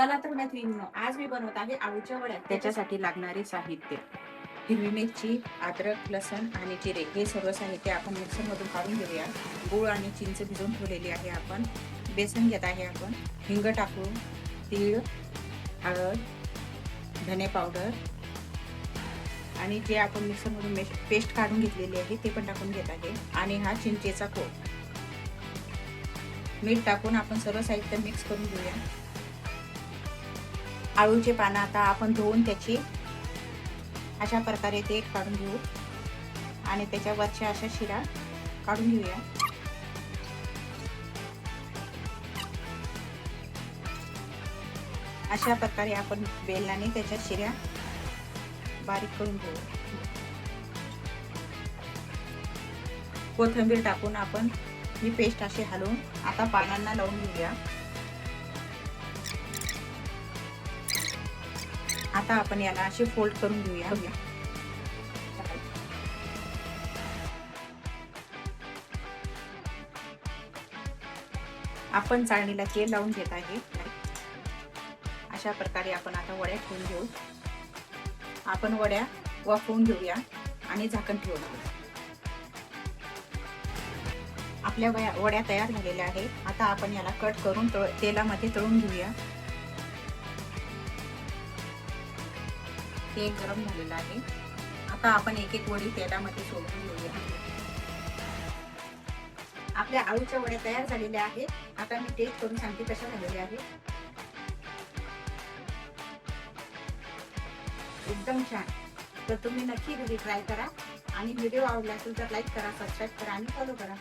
चला तर मैत्रिणींनो, आज मी बनवत आहे आळूच्या वड्या. त्याच्यासाठी लागणारे साहित्य: हिरवी मिरची, अद्रक, लसण आणि जिरे हे सर्व साहित्य आपण मिक्सरमधून काढून घेऊया. गूळ आणि चिंच भिजवून ठेवलेली आहे आपण. बेसन घेत आहे आपण. हिंग टाकू, तीळ, हळद, धने पावडर आणि जे आपण मिक्सरमधून पेस्ट काढून घेतलेली आहे ते पण टाकून घेत आहे. आणि हा चिंचेचा कोळ. मीठ टाकून आपण सर्व साहित्य मिक्स करून घेऊया. आळूचे पानं आता आपण धुवून त्याची अशा प्रकारे ते काढून घेऊ आणि त्याच्या वरच्या अशा शिरा काढून घेऊया. अशा प्रकारे आपण बेलण्याने त्याच्या शिऱ्या बारीक करून घेऊ. कोथिंबीर टाकून आपण ही पेस्ट अशी हलवून आता पानांना लावून घेऊया. आता आपण याला असे फोल्ड करून घेऊया. आपण चाळणीला तेल लावून घेत आहे. अशा प्रकारे आपण आता वड्या ठेवून घेऊ. आपण वड्या वाफवून घेऊया आणि झाकण ठेवूया. आपल्या वड्या तयार झालेल्या आहे. आता आपण याला कट करून तेलामध्ये तळून घेऊया. तेल गरम झालेलं आहे. आता आपण एक एक वडी तेलामध्ये सोडून घेऊया. आपल्या आळूच्या वड्या तयार झालेल्या आहेत. आता मी टेस्ट करून सांगते कशा झालेल्या आहेत. एकदम छान. तर तुम्ही नक्की घरी ट्राय करा आणि व्हिडिओ आवडला असेल तर लाईक करा, सबस्क्राईब करा आणि फॉलो करा.